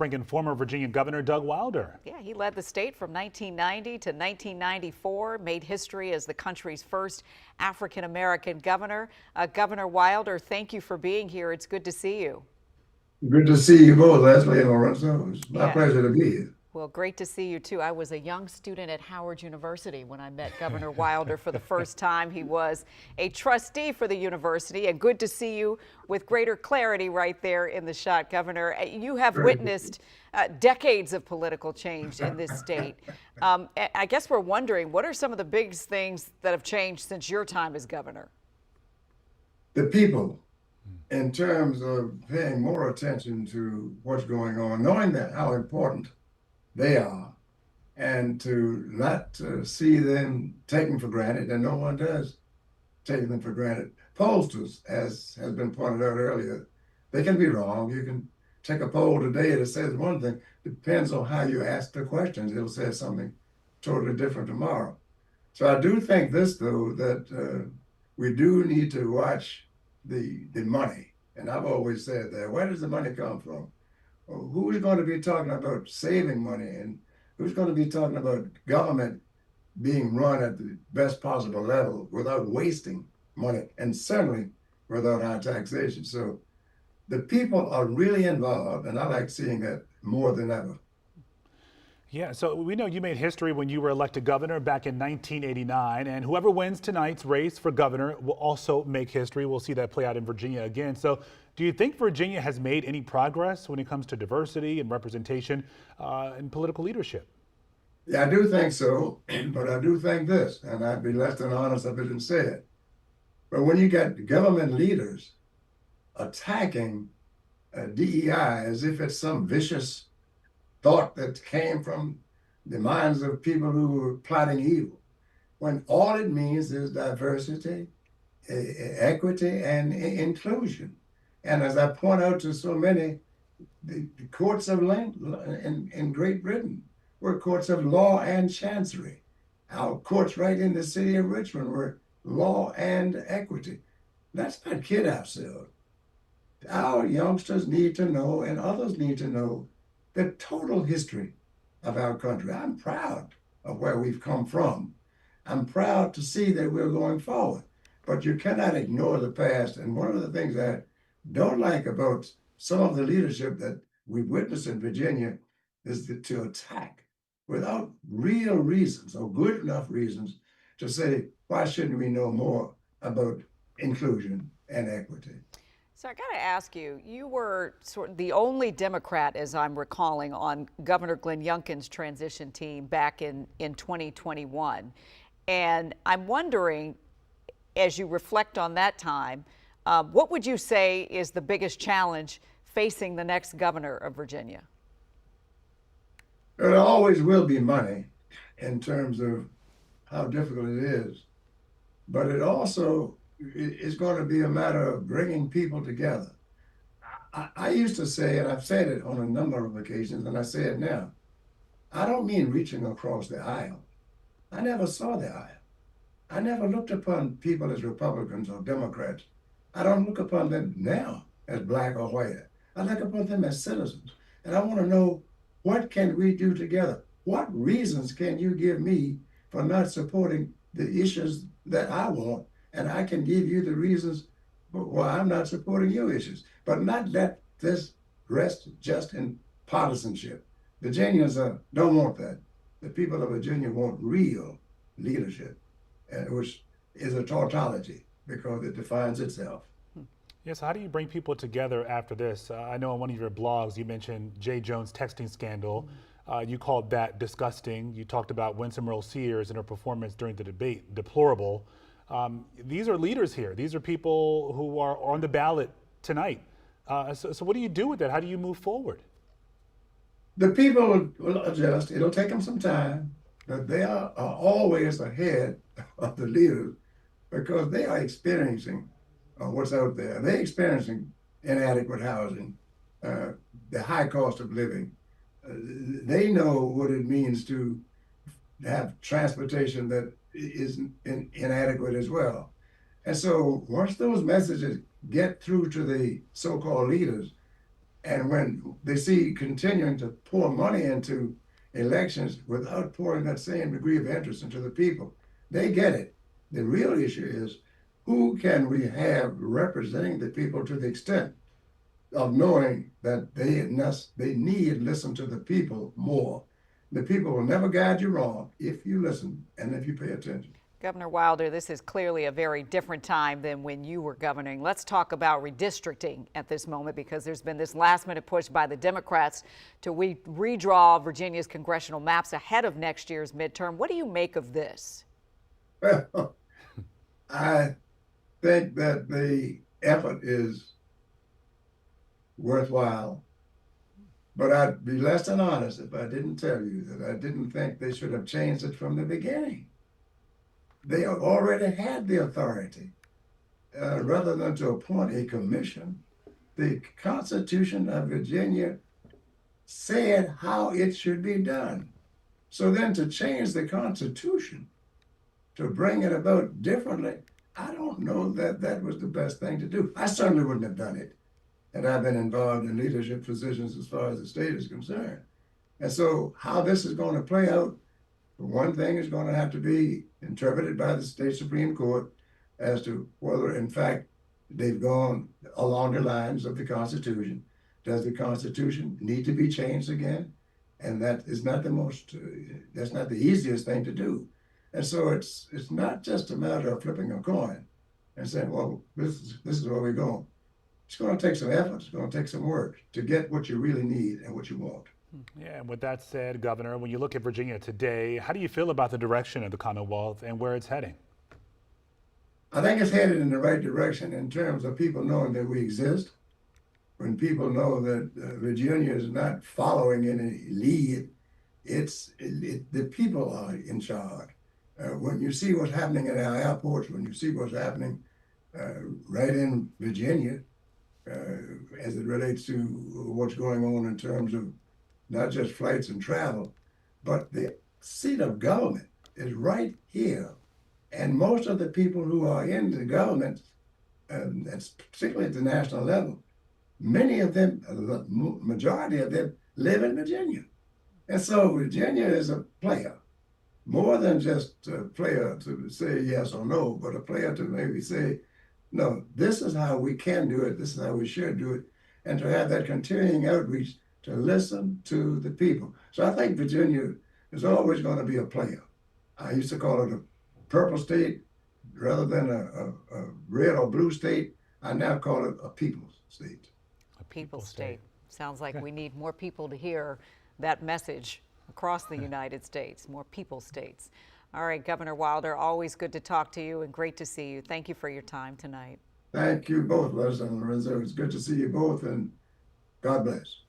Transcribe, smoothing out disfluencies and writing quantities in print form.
Bring in former Virginia Governor Doug Wilder. Yeah, he led the state from 1990 to 1994, made history as the country's first African-American governor. Governor Wilder, thank you for being here. It's good to see you. Good to see you both, Leslie and Lorenzo. It's my Yeah. pleasure to be here. Well, great to see you too. I was a young student at Howard University when I met Governor Wilder for the first time. He was a trustee for the university, and good to see you with greater clarity right there in the shot, Governor. You have witnessed decades of political change in this state. I guess we're wondering, what are some of the biggest things that have changed since your time as governor? The people, in terms of paying more attention to what's going on, knowing that how important they are, and to not see them taken for granted, and no one does take them for granted. Pollsters, as has been pointed out earlier, they can be wrong. You can take a poll today that says one thing, depends on how you ask the questions. It'll say something totally different tomorrow. So I do think this, though, that we do need to watch the money. And I've always said that, where does the money come from? Who's going to be talking about saving money, and who's going to be talking about government being run at the best possible level without wasting money, and certainly without high taxation? So the people are really involved, and I like seeing that more than ever. Yeah, so we know you made history when you were elected governor back in 1989, and whoever wins tonight's race for governor will also make history. We'll see that play out in Virginia again. So do you think Virginia has made any progress when it comes to diversity and representation in political leadership? Yeah, I do think so, but I do think this, and I'd be less than honest if I didn't say it. But when you got government leaders attacking DEI as if it's some vicious thought that came from the minds of people who were plotting evil, when all it means is diversity, equity, and inclusion. And as I point out to so many, the courts of in Great Britain were courts of law and chancery. Our courts right in the city of Richmond were law and equity. Let's not kid ourselves. Our youngsters need to know, and others need to know, the total history of our country. I'm proud of where we've come from. I'm proud to see that we're going forward, but you cannot ignore the past. And one of the things I don't like about some of the leadership that we've witnessed in Virginia is to attack without real reasons or good enough reasons to say, why shouldn't we know more about inclusion and equity? So I got to ask you, you were sort of the only Democrat, as I'm recalling, on Governor Glenn Youngkin's transition team back in 2021. And I'm wondering, as you reflect on that time, what would you say is the biggest challenge facing the next governor of Virginia? There always will be money in terms of how difficult it is, but it also is going to be a matter of bringing people together. I used to say, and I've said it on a number of occasions, and I say it now, I don't mean reaching across the aisle. I never saw the aisle. I never looked upon people as Republicans or Democrats. I don't look upon them now as black or white. I look upon them as citizens. And I want to know, what can we do together? What reasons can you give me for not supporting the issues that I want? And I can give you the reasons why I'm not supporting your issues, but not let this rest just in partisanship. Virginians don't want that. The people of Virginia want real leadership, which is a tautology because it defines itself. Yes, how do you bring people together after this? I know on one of your blogs you mentioned Jay Jones' texting scandal. You called that disgusting. You talked about Winsome Earl Sears and her performance during the debate, deplorable. These are leaders here. These are people who are on the ballot tonight. So what do you do with that? How do you move forward? The people will adjust. It'll take them some time, but they are always ahead of the leaders because they are experiencing what's out there. They're experiencing inadequate housing, the high cost of living. They know what it means to have transportation that is inadequate as well. And so once those messages get through to the so-called leaders, And when they see continuing to pour money into elections without pouring that same degree of interest into the people, they get it. The real issue is who can we have representing the people to the extent of knowing that they need listen to the people more. The people will never guide you wrong if you listen and if you pay attention. Governor Wilder, this is clearly a very different time than when you were governing. Let's talk about redistricting at this moment, because there's been this last-minute push by the Democrats to redraw Virginia's congressional maps ahead of next year's midterm. What do you make of this? Well, I think that the effort is worthwhile, but I'd be less than honest if I didn't tell you that I didn't think they should have changed it from the beginning. They already had the authority. Rather than to appoint a commission, the Constitution of Virginia said how it should be done. So then to change the Constitution, to bring it about differently, I don't know that that was the best thing to do. I certainly wouldn't have done it had I been involved in leadership positions as far as the state is concerned. And so how this is going to play out, one thing is going to have to be interpreted by the state Supreme Court as to whether, in fact, they've gone along the lines of the Constitution. Does the Constitution need to be changed again? And that is not that's not the easiest thing to do. And so it's not just a matter of flipping a coin and saying, well, this is where we're going. It's going to take some effort. It's going to take some work to get what you really need and what you want. Yeah, and with that said, Governor, when you look at Virginia today, how do you feel about the direction of the Commonwealth and where it's heading? I think it's headed in the right direction in terms of people knowing that we exist. When people know that Virginia is not following any lead, the people are in charge. When you see what's happening at our airports, when you see what's happening right in Virginia, as it relates to what's going on in terms of not just flights and travel, but the seat of government is right here. And most of the people who are in the government, that's particularly at the national level, many of them, the majority of them, live in Virginia. And so Virginia is a player, more than just a player to say yes or no, but a player to maybe say, no, this is how we can do it, this is how we should do it, and to have that continuing outreach to listen to the people. So I think Virginia is always going to be a player. I used to call it a purple state rather than a red or blue state. I now call it a people's state. A people's state. Sounds like we need more people to hear that message across the United States, more people states. All right, Governor Wilder, always good to talk to you and great to see you. Thank you for your time tonight. Thank you both, Leslie and Lorenzo. It's good to see you both, and God bless.